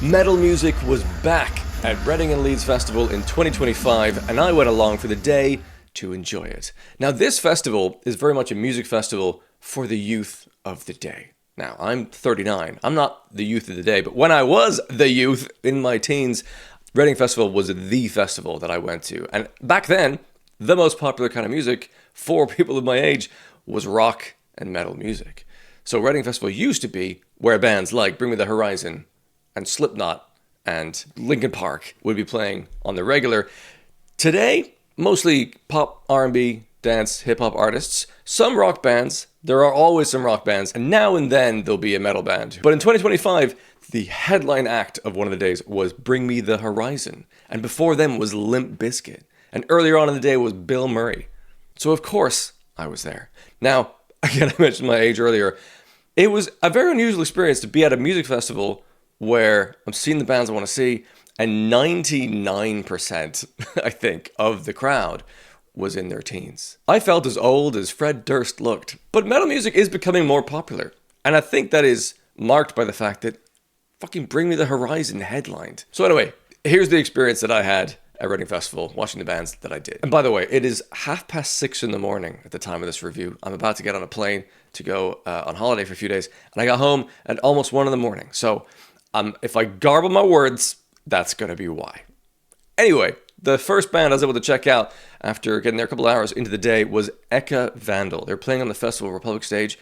Metal music was back at Reading and Leeds Festival in 2025, and I went along for the day to enjoy it. Now, this festival is very much a music festival for the youth of the day. Now, I'm 39. I'm not the youth of the day, but when I was the youth in my teens, Reading Festival was the festival that I went to. And back then, the most popular kind of music for people of my age was rock and metal music. So Reading Festival used to be where bands like Bring Me the Horizon and Slipknot and Linkin Park would be playing on the regular. Today, mostly pop, R&B, dance, hip-hop artists, some rock bands. There are always some rock bands, and now and then there'll be a metal band. But in 2025, the headline act of one of the days was Bring Me the Horizon, and before them was Limp Bizkit, and earlier on in the day was BILMURI. So of course, I was there. Now, again, I mentioned my age earlier. It was a very unusual experience to be at a music festival where I'm seeing the bands I want to see, and 99%, I think, of the crowd was in their teens. I felt as old as Fred Durst looked, but metal music is becoming more popular, and I think that is marked by the fact that fucking Bring Me the Horizon headlined. So anyway, here's the experience that I had at Reading Festival, watching the bands that I did. And by the way, it is 6:30 in the morning at the time of this review. I'm about to get on a plane to go on holiday for a few days, and I got home at almost 1 in the morning. So if I garble my words, that's going to be why. Anyway, the first band I was able to check out after getting there a couple hours into the day was Ecca Vandal. They're playing on the Festival Republic stage,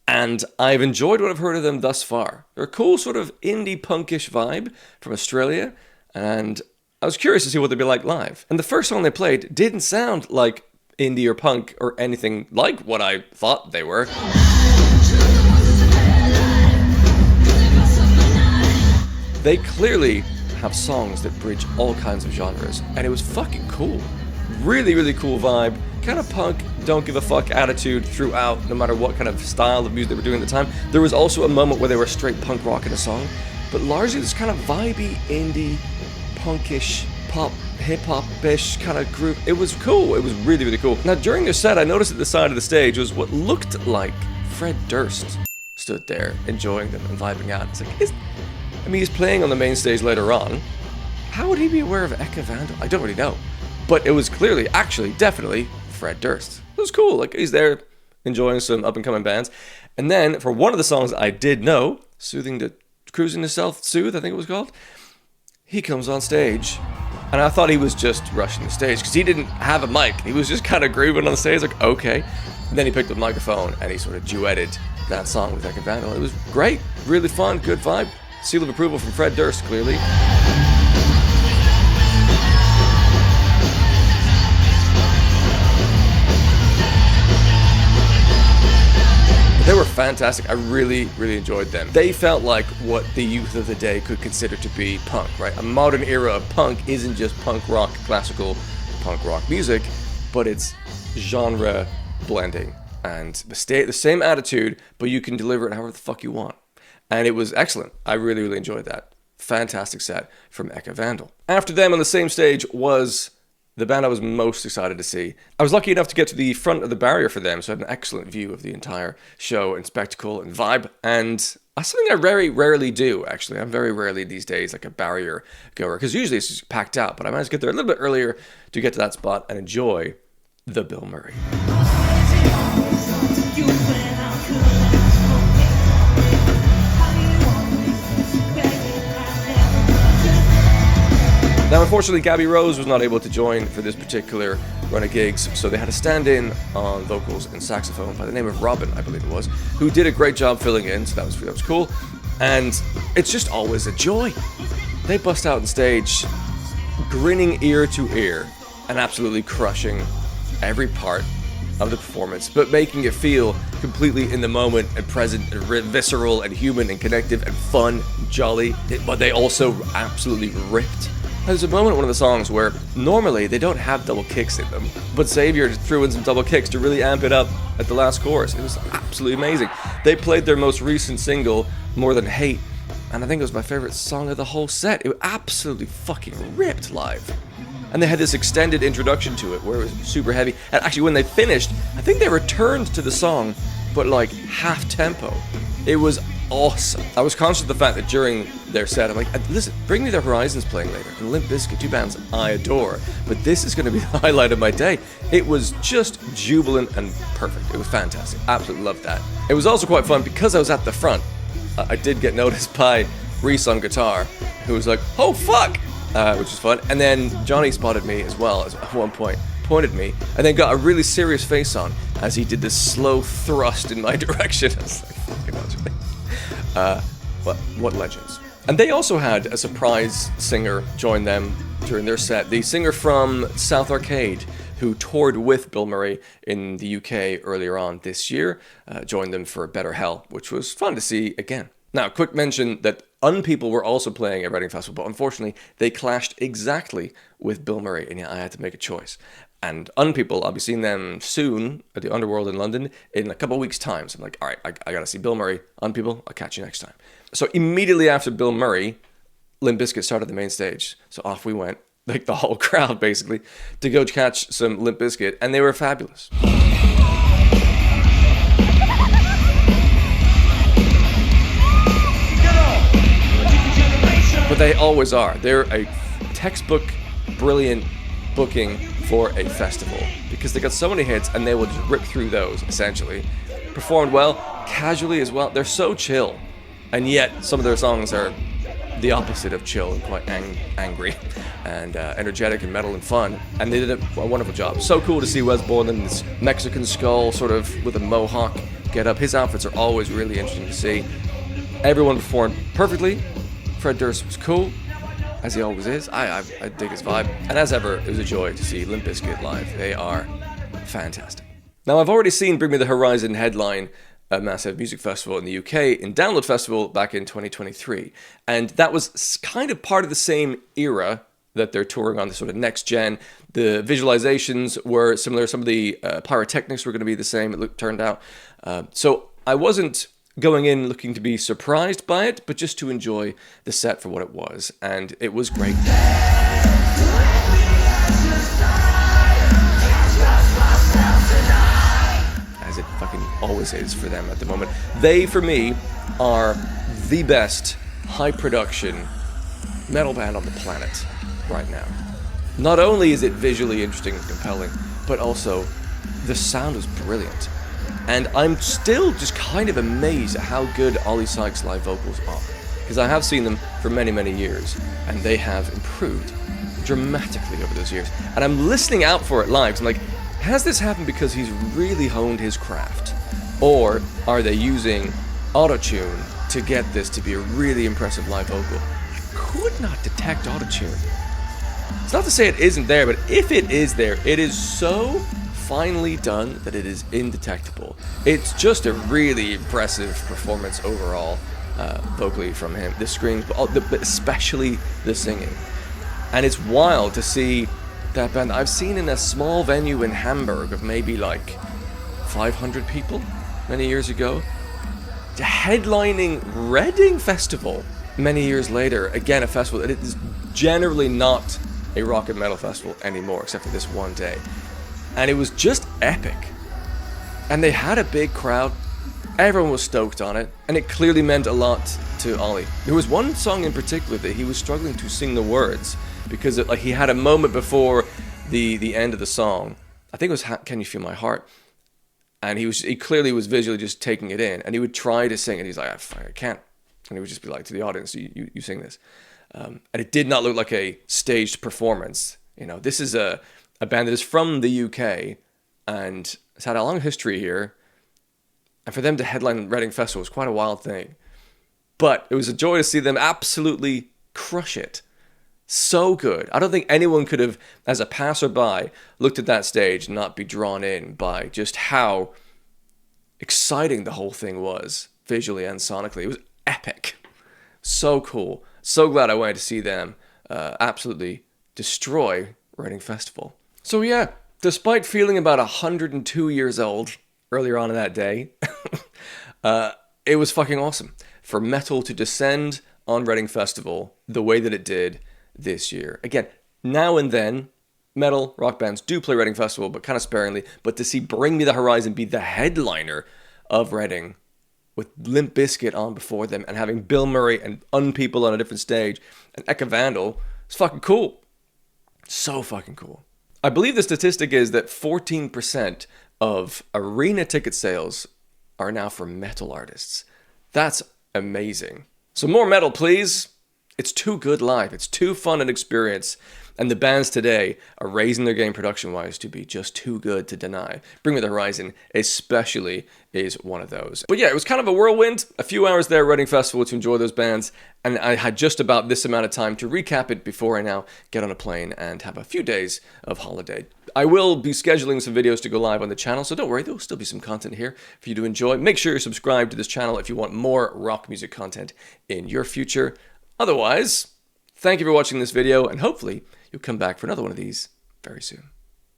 and I've enjoyed what I've heard of them thus far. They're a cool sort of indie punkish vibe from Australia, and I was curious to see what they'd be like live. And the first song they played didn't sound like indie or punk or anything like what I thought they were. They clearly have songs that bridge all kinds of genres, and it was fucking cool. Really, really cool vibe. Kind of punk, don't give a fuck attitude throughout, no matter what kind of style of music they were doing at the time. There was also a moment where they were straight punk rock in a song, but largely this kind of vibey, indie, punkish, pop, hip-hop-ish kind of group. It was cool. It was really, really cool. Now, during their set, I noticed at the side of the stage was what looked like Fred Durst stood there enjoying them and vibing out. It's like, he's playing on the main stage later on. How would he be aware of Ecca Vandal? I don't really know. But it was clearly, actually, definitely Fred Durst. It was cool. Like, he's there enjoying some up-and-coming bands. And then, for one of the songs I did know, Cruising to Self-Soothe, I think it was called, he comes on stage. And I thought he was just rushing the stage, because he didn't have a mic. He was just kind of grooving on the stage, like, okay. And then he picked up the microphone, and he sort of duetted that song with Ecca Vandal. It was great. Really fun, good vibe. Seal of approval from Fred Durst, clearly. They were fantastic. I really, really enjoyed them. They felt like what the youth of the day could consider to be punk, right? A modern era of punk isn't just punk rock, classical punk rock music, but it's genre blending and the same attitude, but you can deliver it however the fuck you want. And it was excellent. I really, really enjoyed that. Fantastic set from Ecca Vandal. After them on the same stage was the band I was most excited to see. I was lucky enough to get to the front of the barrier for them, so I had an excellent view of the entire show and spectacle and vibe. And that's something I very rarely do, actually. I'm very rarely these days like a barrier goer, because usually it's just packed out. But I managed to get there a little bit earlier to get to that spot and enjoy the BILMURI. Now, unfortunately, Gabby Rose was not able to join for this particular run of gigs, so they had a stand-in on vocals and saxophone by the name of Robin, I believe it was, who did a great job filling in, so that was cool. And it's just always a joy. They bust out on stage, grinning ear to ear, and absolutely crushing every part of the performance, but making it feel completely in the moment and present and visceral and human and connective and fun, jolly, but they also absolutely ripped. There's a moment in one of the songs where normally they don't have double kicks in them, but Xavier threw in some double kicks to really amp it up at the last chorus. It was absolutely amazing. They played their most recent single, More Than Hate, and I think it was my favorite song of the whole set. It absolutely fucking ripped live. And they had this extended introduction to it where it was super heavy. And actually when they finished, I think they returned to the song, but like half tempo. It was awesome. I was conscious of the fact that during their set. I'm like, listen, Bring Me the Horizon's playing later, and Limp Bizkit, two bands I adore, but this is going to be the highlight of my day. It was just jubilant and perfect. It was fantastic. Absolutely loved that. It was also quite fun because I was at the front. I did get noticed by Reese on guitar, who was like, oh fuck, which was fun. And then Johnny spotted me as well at one point, pointed me, and then got a really serious face on as he did this slow thrust in my direction. I was like, fucking hell, what legends. And they also had a surprise singer join them during their set. The singer from South Arcade, who toured with Bill Murray in the UK earlier on this year, joined them for Better Hell, which was fun to see again. Now, quick mention that Unpeople were also playing at Reading Festival, but unfortunately, they clashed exactly with Bill Murray, and I had to make a choice. And Unpeople, I'll be seeing them soon at the Underworld in London in a couple of weeks' time. So I'm like, all right, I got to see Bill Murray. Unpeople, I'll catch you next time. So immediately after Bill Murray, Limp Bizkit started the main stage. So off we went, like the whole crowd basically, to go catch some Limp Bizkit, and they were fabulous. But they always are. They're a textbook, brilliant booking for a festival because they got so many hits and they will just rip through those, essentially. Performed well, casually as well. They're so chill, and yet some of their songs are the opposite of chill and quite angry and energetic and metal and fun, and they did a wonderful job. So cool to see Wes Borland in this Mexican skull sort of with a mohawk get up. His outfits are always really interesting to see. Everyone performed perfectly. Fred Durst was cool, as he always is. I dig his vibe. And as ever, it was a joy to see Limp Bizkit live. They are fantastic. Now, I've already seen Bring Me the Horizon headline a massive music festival in the UK in Download Festival back in 2023. And that was kind of part of the same era that they're touring on, the sort of next gen. The visualizations were similar. Some of the pyrotechnics were going to be the same, it turned out. So I wasn't going in looking to be surprised by it, but just to enjoy the set for what it was. And it was great. As it fucking always is for them at the moment. They, for me, are the best high-production metal band on the planet right now. Not only is it visually interesting and compelling, but also the sound is brilliant. And I'm still just kind of amazed at how good Ollie Sykes' live vocals are. Because I have seen them for many, many years, and they have improved dramatically over those years. And I'm listening out for it live, 'cause I'm like, has this happened because he's really honed his craft? Or are they using autotune to get this to be a really impressive live vocal? I could not detect autotune. It's not to say it isn't there, but if it is there, it is so finely done that it is indetectable. It's just a really impressive performance overall, vocally from him. The screams, but especially the singing. And it's wild to see that band I've seen in a small venue in Hamburg of maybe like 500 people many years ago, headlining Reading Festival many years later. Again, a festival that is generally not a rock and metal festival anymore, except for this one day. And it was just epic. And they had a big crowd. Everyone was stoked on it. And it clearly meant a lot to Ollie. There was one song in particular that he was struggling to sing the words because he had a moment before the end of the song. I think it was Can You Feel My Heart? And he clearly was visually just taking it in. And he would try to sing it. He's like, I can't. And he would just be like to the audience, you sing this. And it did not look like a staged performance. You know, this is a band that is from the UK and has had a long history here. And for them to headline Reading Festival was quite a wild thing. But it was a joy to see them absolutely crush it. So good. I don't think anyone could have, as a passerby, looked at that stage and not be drawn in by just how exciting the whole thing was, visually and sonically. It was epic. So cool. So glad I went to see them absolutely destroy Reading Festival. So yeah, despite feeling about 102 years old earlier on in that day, it was fucking awesome for metal to descend on Reading Festival the way that it did this year. Again, now and then, metal rock bands do play Reading Festival, but kind of sparingly. But to see Bring Me the Horizon be the headliner of Reading with Limp Bizkit on before them and having BILMURI and Unpeople on a different stage and Ecca Vandal. It's fucking cool. So fucking cool. I believe the statistic is that 14% of arena ticket sales are now for metal artists. That's amazing. So more metal, please. It's too good live. It's too fun an experience. And the bands today are raising their game production-wise to be just too good to deny. Bring Me the Horizon especially is one of those. But yeah, it was kind of a whirlwind. A few hours there at Reading Festival to enjoy those bands. And I had just about this amount of time to recap it before I now get on a plane and have a few days of holiday. I will be scheduling some videos to go live on the channel, so don't worry, there will still be some content here for you to enjoy. Make sure you're subscribed to this channel if you want more rock music content in your future. Otherwise, thank you for watching this video, and hopefully you'll come back for another one of these very soon.